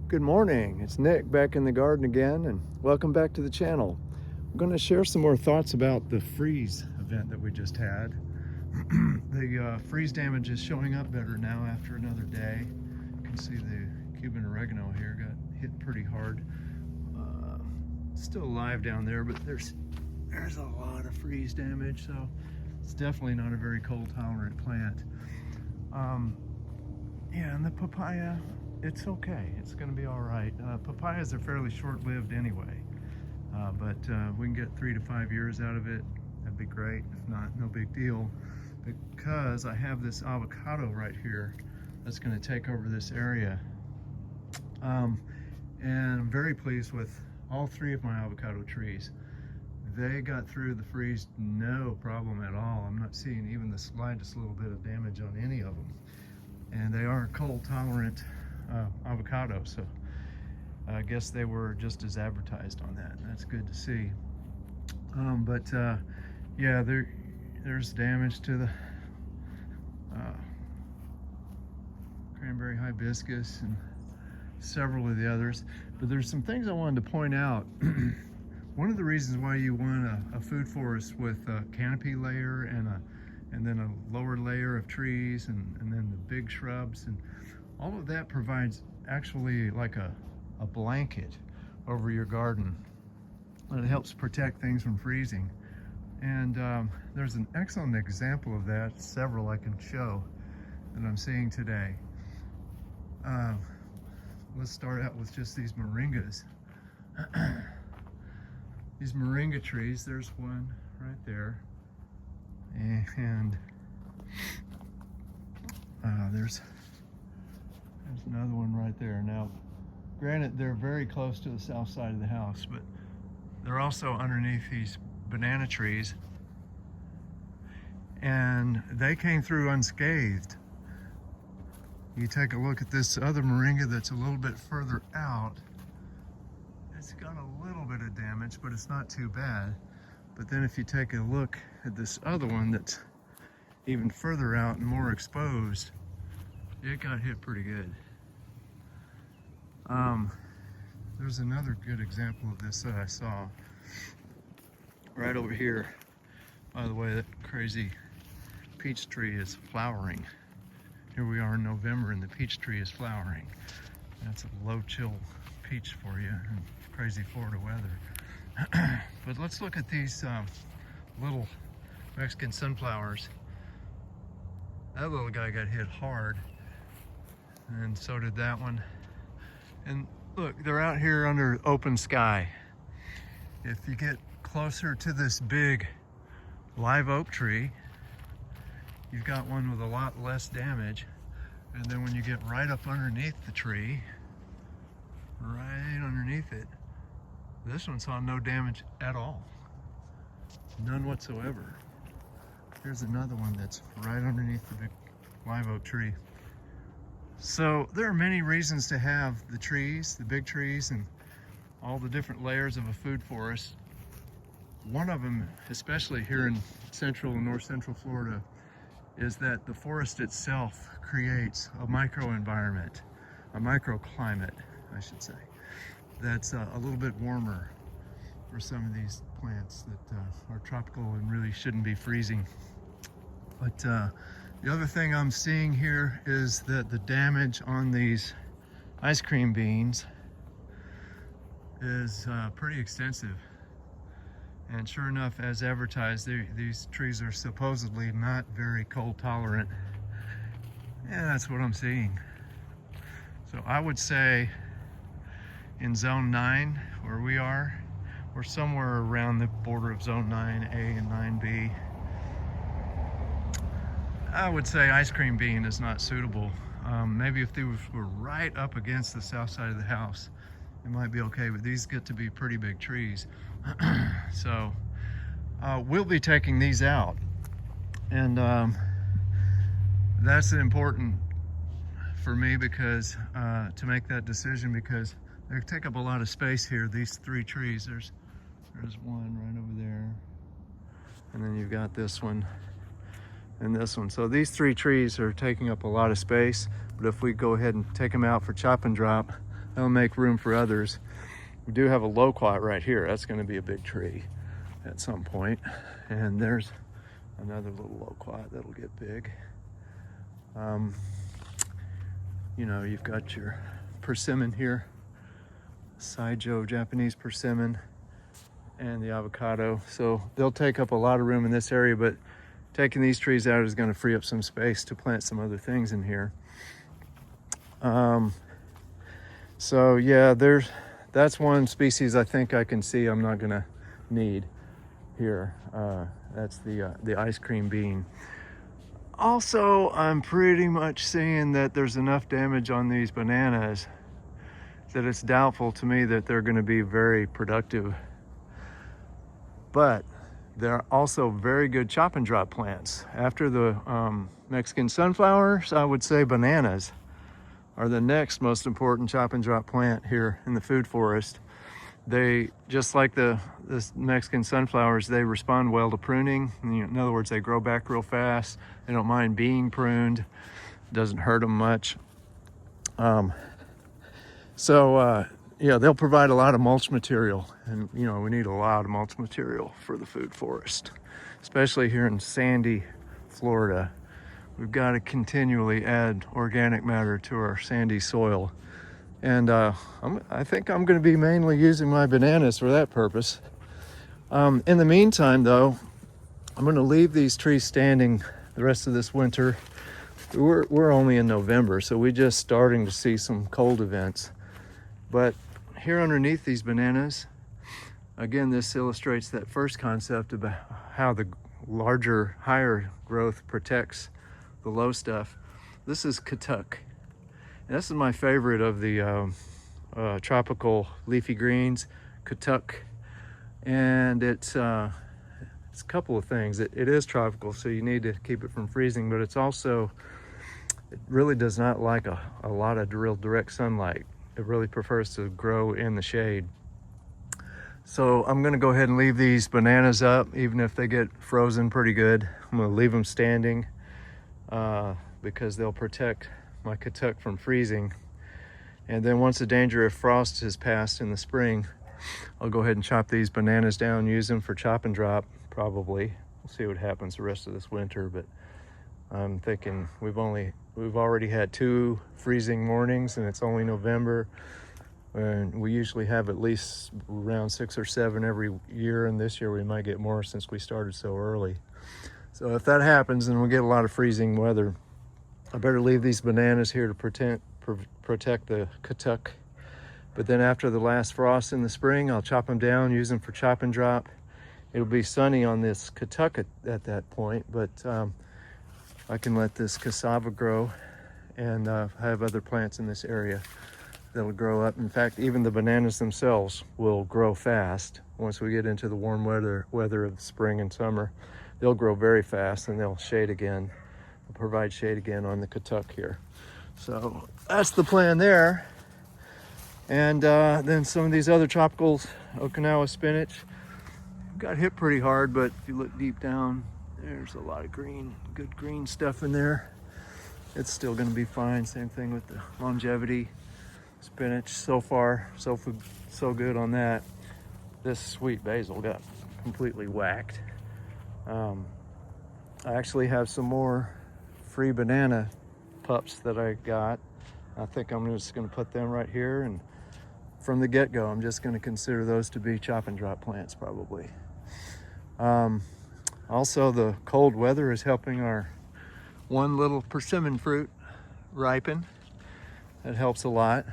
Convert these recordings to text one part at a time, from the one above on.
Good morning, it's Nick back in the garden again, and welcome back to the channel. I'm going to share some more thoughts about the freeze event that we just had. The freeze damage is showing up better now after another day. You can see the Cuban oregano here got hit pretty hard. Still alive down there, but there's a lot of freeze damage, so it's definitely not a very cold tolerant plant. Yeah, and the papaya, it's okay. It's going to be all right. Papayas are fairly short-lived anyway, but we can get 3 to 5 years out of it. That'd be great. If not, no big deal, because I have this avocado right here that's going to take over this area. And I'm very pleased with all 3 of my avocado trees. They got through the freeze no problem at all. I'm not seeing even the slightest little bit of damage on any of them. And they are cold tolerant avocados, so I guess they were just as advertised on that. That's good to see. Yeah, there's damage to the cranberry hibiscus and several of the others. But there's some things I wanted to point out. One of the reasons why you want a food forest with a canopy layer and then a lower layer of trees and then the big shrubs, and all of that provides actually like a blanket over your garden. And it helps protect things from freezing. And there's an excellent example of that, several I can show that I'm seeing today. Let's start out with just these moringas. These moringa trees, there's one right there. And there's another one right there. Now, granted, they're very close to the south side of the house, but they're also underneath these banana trees, and they came through unscathed. You take a look at this other moringa that's a little bit further out. It's got a little bit of damage, but it's not too bad. But then if you take a look at this other one that's even further out and more exposed, it got hit pretty good. There's another good example of this that I saw right over here. By the way, that crazy peach tree is flowering. Here we are in November and the peach tree is flowering. That's a low chill peach for you in crazy Florida weather. But let's look at these little Mexican sunflowers. That little guy got hit hard, and so did that one. And look, they're out here under open sky. If you get closer to this big live oak tree, you've got one with a lot less damage. And then when you get right up underneath the tree, right underneath it, this one saw no damage at all. None whatsoever. Here's another one that's right underneath the big live oak tree. So there are many reasons to have the trees, the big trees, and all the different layers of a food forest. One of them, especially here in central and north central Florida, is that the forest itself creates a microenvironment, a microclimate, I should say, that's a little bit warmer for some of these plants that are tropical and really shouldn't be freezing. But the other thing I'm seeing here is that the damage on these ice cream beans is pretty extensive. And sure enough, as advertised, these trees are supposedly not very cold tolerant. And that's what I'm seeing. So I would say in zone 9, where we are, we're somewhere around the border of zone 9A and 9B. I would say ice cream bean is not suitable. Maybe if they were right up against the south side of the house, it might be okay, but these get to be pretty big trees. So we'll be taking these out, and that's important for me because to make that decision, because they take up a lot of space here. These 3 trees, there's one right over there, and then you've got this one and this one. So these 3 trees are taking up a lot of space, but if we go ahead and take them out for chop and drop, That'll make room for others. We do have a loquat right here. That's going to be a big tree at some point. And there's another little loquat that'll get big. You know, you've got your persimmon here, Saijo Japanese persimmon, and the avocado. So they'll take up a lot of room in this area, but taking these trees out is going to free up some space to plant some other things in here. So yeah, that's one species I think I can see I'm not going to need here. That's the ice cream bean. Also, I'm pretty much seeing that there's enough damage on these bananas that it's doubtful to me that they're going to be very productive. But they're also very good chop and drop plants. After the Mexican sunflowers, I would say bananas are the next most important chop and drop plant here in the food forest. They, just like the Mexican sunflowers, they respond well to pruning. In other words, they grow back real fast. They don't mind being pruned. It doesn't hurt them much. Yeah, they'll provide a lot of mulch material. And, you know, we need a lot of mulch material for the food forest, especially here in sandy Florida. We've got to continually add organic matter to our sandy soil. And I think I'm going to be mainly using my bananas for that purpose. In the meantime, though, I'm going to leave these trees standing the rest of this winter. We're only in November, so we're just starting to see some cold events. But here underneath these bananas, again, this illustrates that first concept about how the larger, higher growth protects the low stuff. This is Katuk. And this is my favorite of the tropical leafy greens, Katuk. And it's a couple of things. It is tropical, so you need to keep it from freezing, but it's also, it really does not like a lot of real direct sunlight. It really prefers to grow in the shade. So I'm gonna go ahead and leave these bananas up, even if they get frozen pretty good. I'm gonna leave them standing because they'll protect my Katuk from freezing. And then once the danger of frost has passed in the spring, I'll go ahead and chop these bananas down, use them for chop and drop, probably. We'll see what happens the rest of this winter, but I'm thinking we've already had 2 freezing mornings and it's only November. And we usually have at least around 6 or 7 every year, and this year we might get more since we started so early. So if that happens, then we'll get a lot of freezing weather. I better leave these bananas here to protect the Katuk. But then after the last frost in the spring, I'll chop them down, use them for chop and drop. It'll be sunny on this Katuk at that point, but I can let this cassava grow and have other plants in this area that'll grow up. In fact, even the bananas themselves will grow fast. Once we get into the warm weather of spring and summer, they'll grow very fast and they'll shade again. Provide shade again on the Katuk here. So that's the plan there. And then some of these other tropicals, Okinawa spinach, got hit pretty hard, but if you look deep down, there's a lot of good green stuff in there. It's still going to be fine. Same thing with the longevity spinach. So far, so good on that. This sweet basil got completely whacked. I actually have some more free banana pups that I got. I think I'm just going to put them right here, and from the get-go I'm just going to consider those to be chop and drop plants probably. Also, the cold weather is helping our one little persimmon fruit ripen. That helps a lot.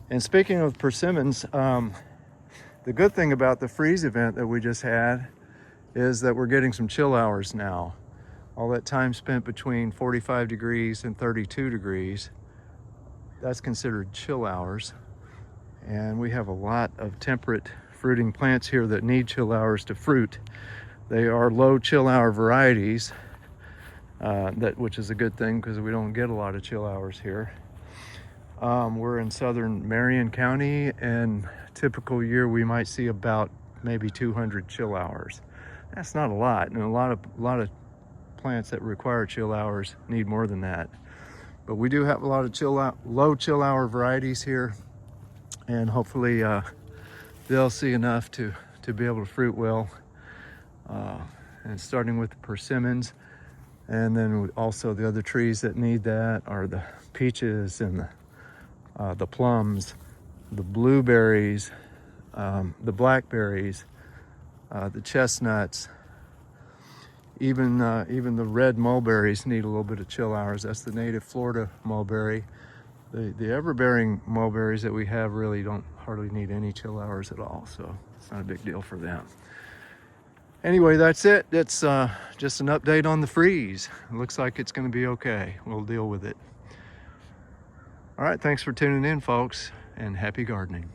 And speaking of persimmons, the good thing about the freeze event that we just had is that we're getting some chill hours now. All that time spent between 45 degrees and 32 degrees, that's considered chill hours. And we have a lot of temperate fruiting plants here that need chill hours to fruit. They are low chill hour varieties, which is a good thing because we don't get a lot of chill hours here. We're in southern Marion County, and typical year we might see about maybe 200 chill hours. That's not a lot, and a lot of plants that require chill hours need more than that. But we do have a lot of low chill hour varieties here. and hopefully they'll see enough to be able to fruit well. And starting with the persimmons, and then also the other trees that need that are the peaches and the plums, the blueberries, the blackberries, the chestnuts, even the red mulberries need a little bit of chill hours. That's the native Florida mulberry. The everbearing mulberries that we have really don't hardly need any chill hours at all, so it's not a big deal for them. Anyway, that's it. It's just an update on the freeze. It looks like it's going to be okay. We'll deal with it. All right, thanks for tuning in, folks, and happy gardening.